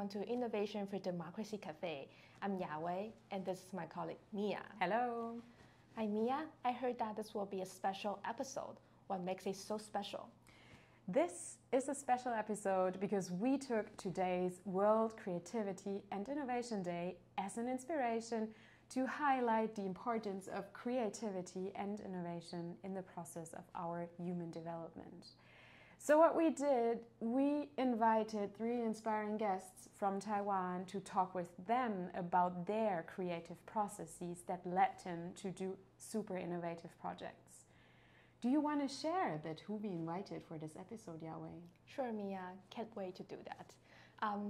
Welcome to Innovation for Democracy Café. I'm Yawei, and this is my colleague Mia. Hello. Hi Mia, I heard that this will be a special episode. What makes it so special? This is a special episode because we took today's World Creativity and Innovation Day as an inspiration to highlight the importance of creativity and innovation in the process of our human development. So what we did, we invited 3 inspiring guests from Taiwan to talk with them about their creative processes that led them to do super innovative projects. Do you want to share a bit who we invited for this episode, Yawei? Sure, Mia. Can't wait to do that.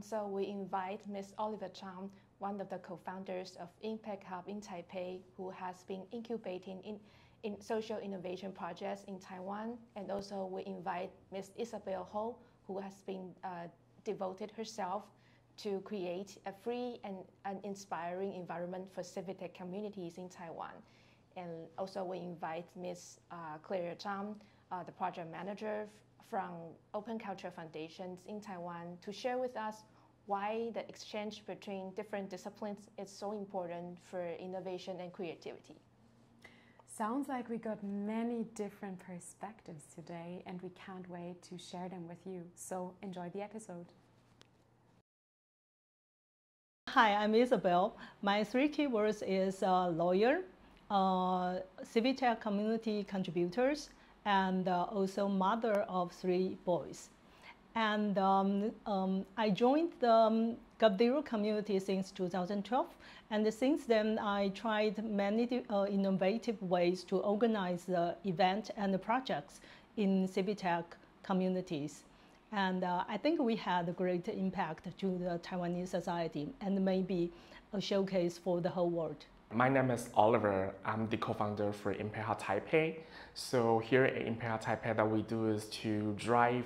So we invite Ms. Oliver Chang, one of the co-founders of Impact Hub in Taipei, who has been incubating in social innovation projects in Taiwan. And also we invite Ms. Isabel Ho, who has been devoted herself to create a free and an inspiring environment for civic tech communities in Taiwan. And also we invite Ms. Claire Chang, the project manager from Open Culture Foundations in Taiwan, to share with us why the exchange between different disciplines is so important for innovation and creativity. Sounds like we got many different perspectives today, and we can't wait to share them with you. So enjoy the episode. Hi, I'm Isabel. My 3 keywords is lawyer, civic tech community contributors, and also mother of 3 boys. And I joined the GovZero community since 2012. And since then, I tried many innovative ways to organize the event and the projects in civic tech communities. And I think we had a great impact to the Taiwanese society and maybe a showcase for the whole world. My name is Oliver. I'm the co-founder for Impact Hub Taipei. So here at Impact Hub Taipei, that we do is to drive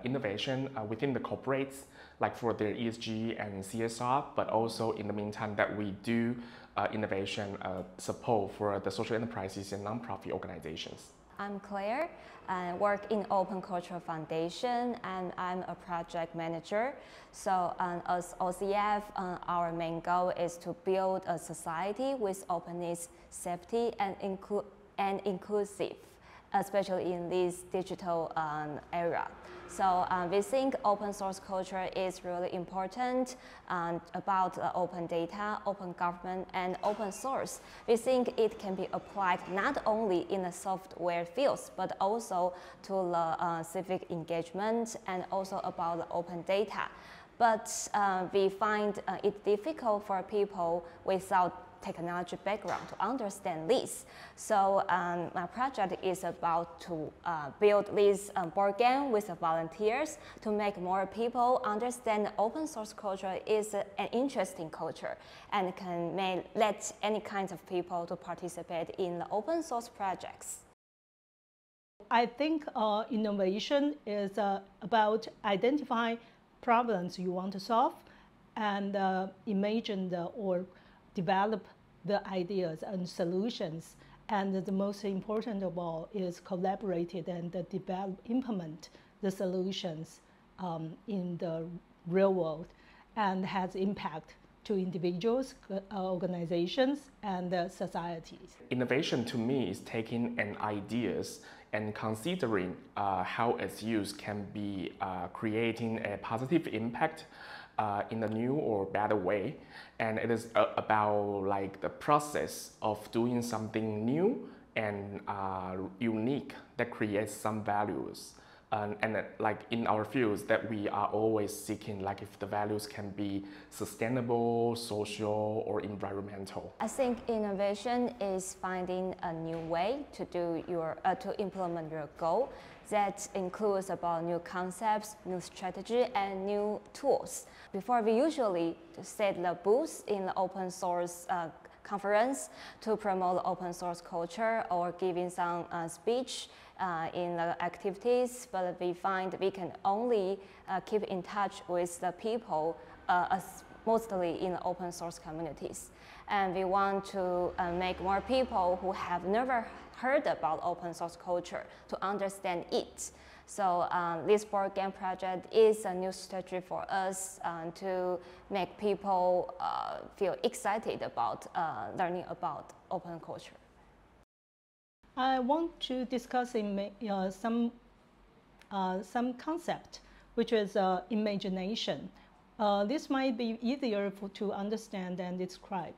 innovation within the corporates, like for their ESG and CSR, but also in the meantime that we do innovation support for the social enterprises and nonprofit organizations. I'm Claire. I work in Open Culture Foundation and I'm a project manager. So as OCF, our main goal is to build a society with openness, safety, and inclusive, especially in this digital era. So we think open source culture is really important about open data, open government, and open source. We think it can be applied not only in the software fields, but also to the civic engagement and also about the open data. But we find it difficult for people without technology background to understand this. So my project is about to build this board game with the volunteers to make more people understand open source culture is an interesting culture and can let any kinds of people to participate in the open source projects. I think innovation is about identifying problems you want to solve and imagine or develop the ideas and solutions. And the most important of all is collaborated and implement the solutions in the real world and has impact to individuals, organizations, and societies. Innovation to me is taking an ideas and considering how its use can be creating a positive impact in a new or better way. And it is about like the process of doing something new and unique that creates some values. And like in our fields that we are always seeking, like if the values can be sustainable, social, or environmental. I think innovation is finding a new way to do to implement your goal that includes about new concepts, new strategy, and new tools. Before we usually set the booth in the open source conference to promote the open source culture or giving some speech in the activities, but we find we can only keep in touch with the people mostly in the open source communities. And we want to make more people who have never heard about open source culture to understand it. So this board game project is a new strategy for us to make people feel excited about learning about open culture. I want to discuss some concept, which is imagination. This might be easier to understand and describe.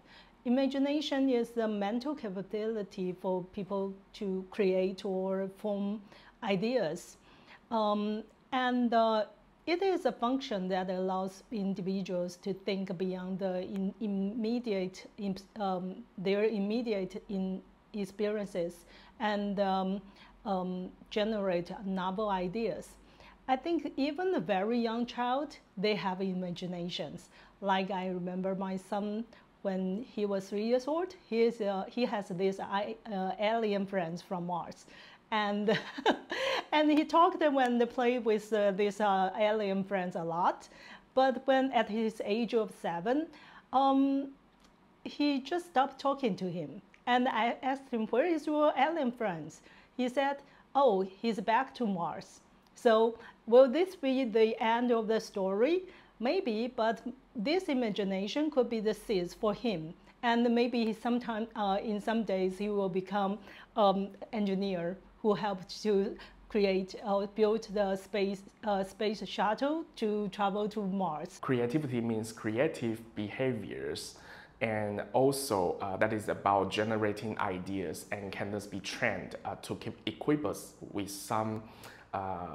Imagination is the mental capability for people to create or form ideas. It is a function that allows individuals to think beyond the their immediate experiences and generate novel ideas. I think even a very young child, they have imaginations. Like I remember my son, when he was 3 years old, he has these alien friends from Mars. And, and he talked when they played with these alien friends a lot. But when at his age of 7, he just stopped talking to him. And I asked him, where is your alien friends? He said, oh, he's back to Mars. So will this be the end of the story? Maybe, but this imagination could be the seeds for him. And maybe sometime in some days he will become engineer who helped to create or build the space shuttle to travel to Mars. Creativity means creative behaviors, and also that is about generating ideas and can thus be trained to equip us with some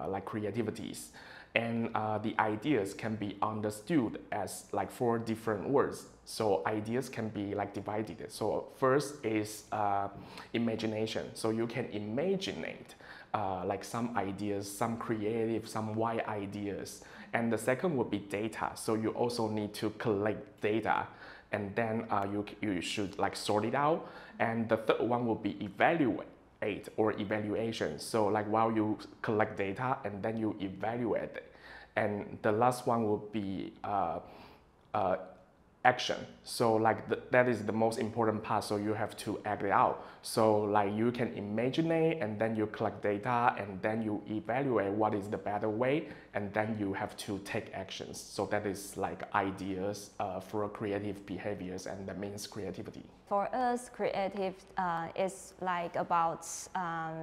like creativities. And the ideas can be understood as like 4 different words. So ideas can be like divided. So first is imagination. So you can imaginate like some ideas, some creative, some wild ideas. And the second would be data. So you also need to collect data, and then you should like sort it out. And the third one would be evaluate or evaluation. So like while you collect data and then you evaluate it. And the last one would be action. So like that is the most important part. So you have to act it out. So like you can imagine it, and then you collect data, and then you evaluate what is the better way, and then you have to take actions. So that is like ideas for creative behaviors, and that means creativity. For us, creative is like about,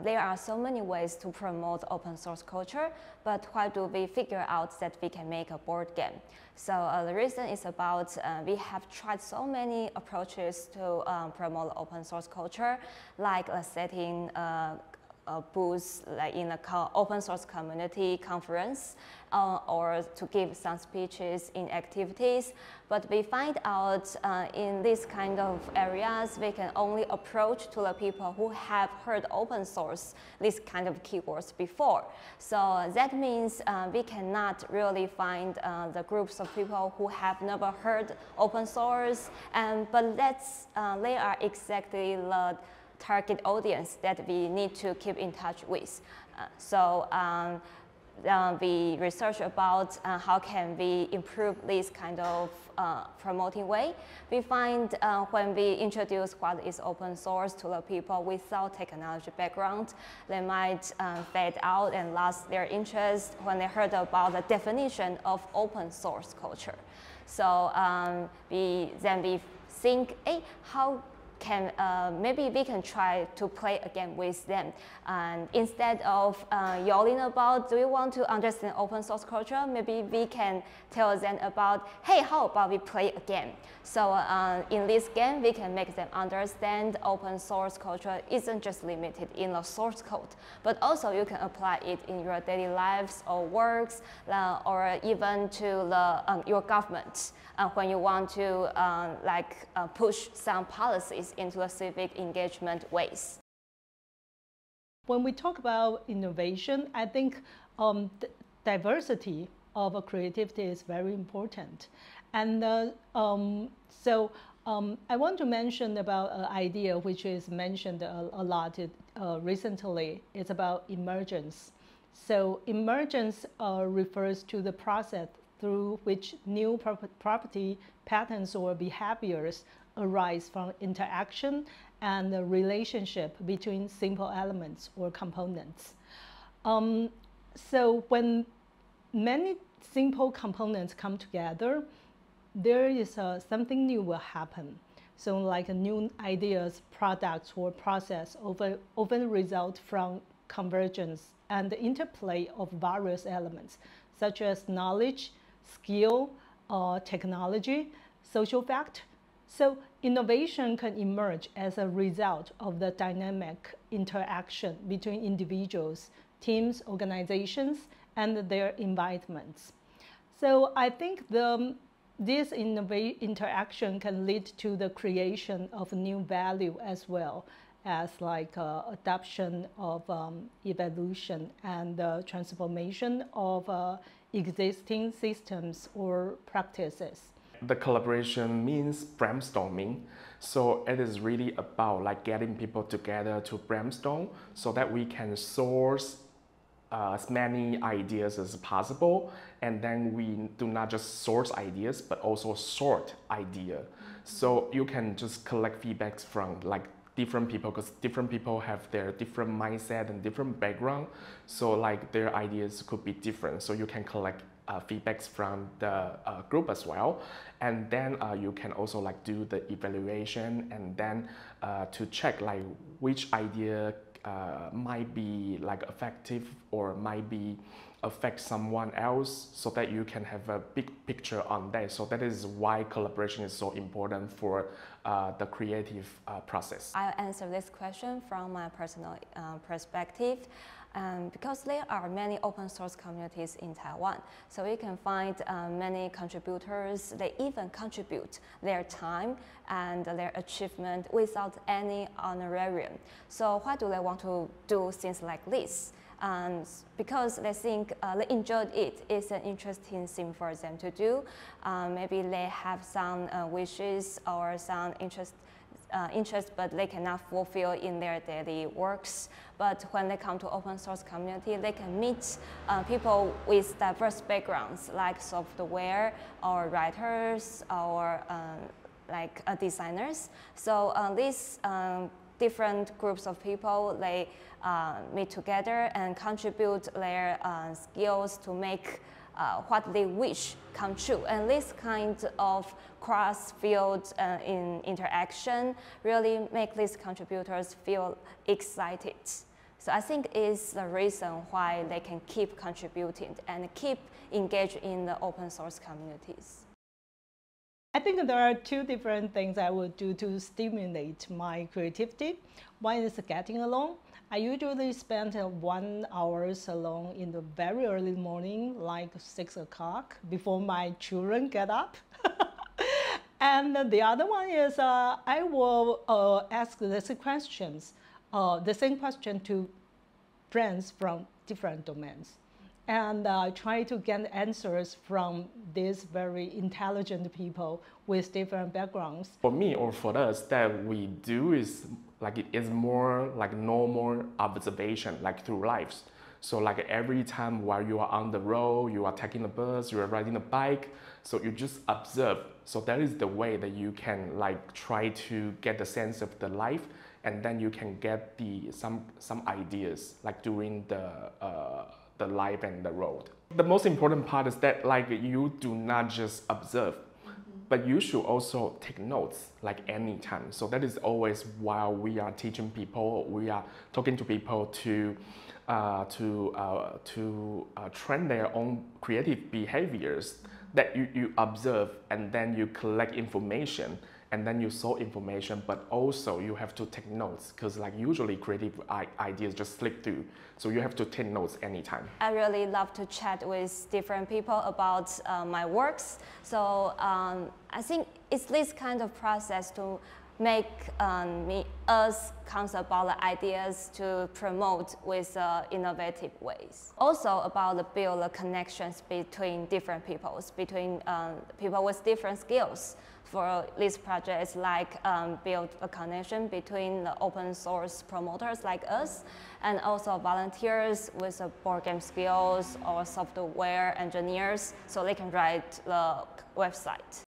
there are so many ways to promote open source culture, but why do we figure out that we can make a board game? So the reason is about, we have tried so many approaches to promote open source culture, like setting booths like in an open source community conference, or to give some speeches in activities. But we find out in these kind of areas, we can only approach to the people who have heard open source, these kind of keywords before. So that means we cannot really find the groups of people who have never heard open source, but they are exactly the target audience that we need to keep in touch with. We research about how can we improve this kind of promoting way. We find when we introduce what is open source to the people without technology background, they might fade out and lost their interest when they heard about the definition of open source culture. So we think, hey, how can maybe we can try to play a game with them, and instead of yelling about, do you want to understand open source culture, maybe we can tell them about, hey, how about we play a game? So in this game we can make them understand open source culture isn't just limited in the source code, but also you can apply it in your daily lives or works, or even to your government when you want to push some policies into the civic engagement ways. When we talk about innovation, I think diversity of creativity is very important. And I want to mention about an idea which is mentioned a lot recently. It's about emergence. So emergence refers to the process through which new property patterns or behaviors arise from interaction and the relationship between simple elements or components. So when many simple components come together, there is something new will happen. So like new ideas, products, or process often result from convergence and the interplay of various elements, such as knowledge, skill, technology, social fact. So innovation can emerge as a result of the dynamic interaction between individuals, teams, organizations, and their environments. So I think this interaction can lead to the creation of new value as well as like adoption of evolution and transformation of existing systems or practices. The collaboration means brainstorming, so it is really about like getting people together to brainstorm so that we can source as many ideas as possible, and then we do not just source ideas but also sort idea. So you can just collect feedbacks from like different people, because different people have their different mindset and different background, so like their ideas could be different, so you can collect feedbacks from the group as well, and then you can also like do the evaluation, and then to check like which idea might be like effective or might be affect someone else, so that you can have a big picture on that. So that is why collaboration is so important for the creative process. I'll answer this question from my personal perspective. Because there are many open source communities in Taiwan, so you can find many contributors. They even contribute their time and their achievement without any honorarium. So why do they want to do things like this? Because they think they enjoyed it. It's an interesting thing for them to do. Maybe they have some wishes or some interest, but they cannot fulfill in their daily works. But when they come to open source community, they can meet people with diverse backgrounds, like software or writers or like designers. So these different groups of people, they meet together and contribute their skills to make what they wish come true. And this kind of cross-field interaction really make these contributors feel excited. So I think it's the reason why they can keep contributing and keep engaged in the open source communities. I think there are two different things I would do to stimulate my creativity. One is getting along. I usually spend 1 hour alone in the very early morning, like 6 o'clock, before my children get up. And the other one is I will ask these questions, the same question to friends from different domains, and try to get answers from these very intelligent people with different backgrounds. For me or for us, that we do is like it is more like normal observation, like through lives. So like every time while you are on the road, you are taking a bus, you are riding a bike, so you just observe. So that is the way that you can like try to get the sense of the life, and then you can get some ideas like during the life and the road. The most important part is that like you do not just observe, but you should also take notes like any time. So that is always while we are teaching people, we are talking to people to train their own creative behaviors, that you observe and then you collect information and then you saw information, but also you have to take notes, because like usually creative ideas just slip through. So you have to take notes anytime. I really love to chat with different people about my works. So I think it's this kind of process to make us counsel about the ideas to promote with innovative ways. Also about the build the connections between different peoples, between people with different skills. For these projects, like build a connection between the open source promoters like us and also volunteers with board game skills or software engineers, so they can write the website.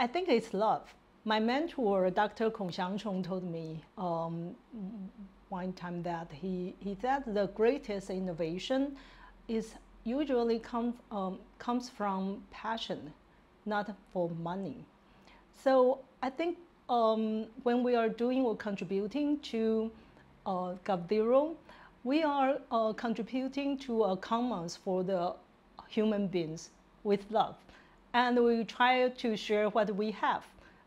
I think it's love. My mentor, Dr. Cheng told me, one time that he said the greatest innovation is usually comes from passion, not for money. So I think when we are doing or contributing to GovZero, we are contributing to a commons for the human beings with love. And we try to share what we have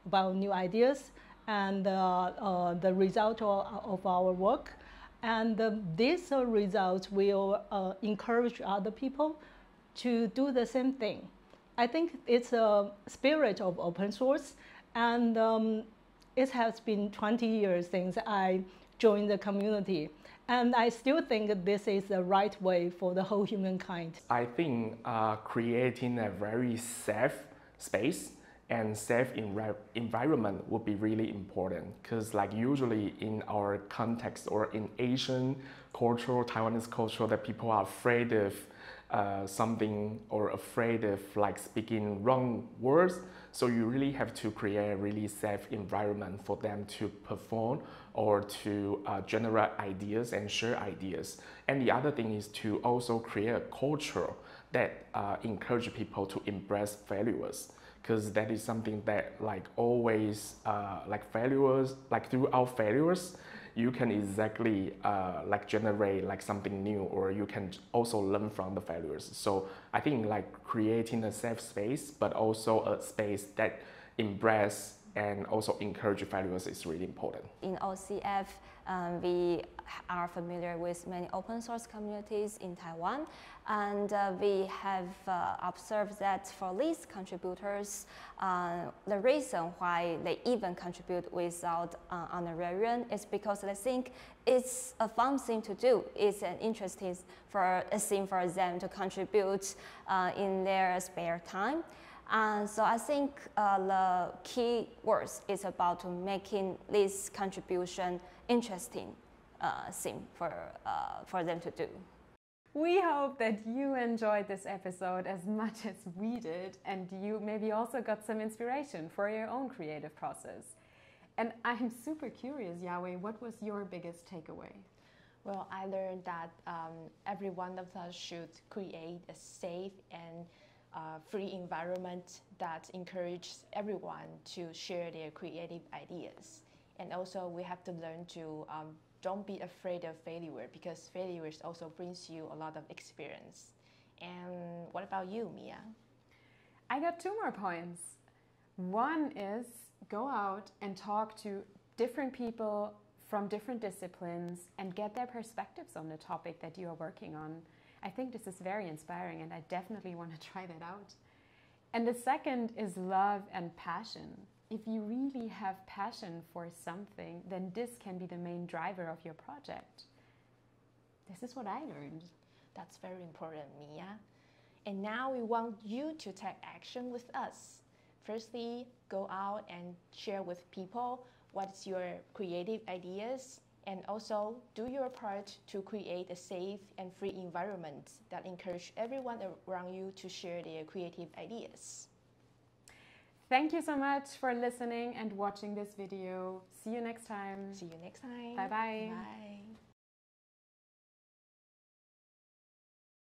about new ideas and the result of our work. And these results will encourage other people to do the same thing. I think it's a spirit of open source, and it has been 20 years since I joined the community. And I still think this is the right way for the whole humankind. I think creating a very safe space and safe environment would be really important, because like usually in our context or in Asian culture, Taiwanese culture, that people are afraid of something or afraid of like speaking wrong words. So you really have to create a really safe environment for them to perform or to generate ideas and share ideas. And the other thing is to also create a culture that encourage people to embrace failures, because that is something that like always like failures, like throughout failures, you can exactly like generate like something new, or you can also learn from the failures. So I think like creating a safe space, but also a space that embrace and also encourage failures is really important. In OCF, we are familiar with many open source communities in Taiwan, and we have observed that for these contributors, the reason why they even contribute without honorarium is because they think it's a fun thing to do. It's an interesting thing for them to contribute in their spare time. So I think the key words is about to making this contribution interesting thing for them to do. We hope that you enjoyed this episode as much as we did, and you maybe also got some inspiration for your own creative process. And I'm super curious, Yahweh, what was your biggest takeaway? Well, I learned that every one of us should create a safe and free environment that encourages everyone to share their creative ideas. And also we have to learn to don't be afraid of failure, because failure also brings you a lot of experience. And what about you, Mia? I got 2 more points. One is go out and talk to different people from different disciplines and get their perspectives on the topic that you are working on. I think this is very inspiring, and I definitely want to try that out. And the second is love and passion. If you really have passion for something, then this can be the main driver of your project. This is what I learned. That's very important, Mia. And now we want you to take action with us. Firstly, go out and share with people what's your creative ideas, and also do your part to create a safe and free environment that encourages everyone around you to share their creative ideas. Thank you so much for listening and watching this video. See you next time. See you next time. Bye-bye. Bye.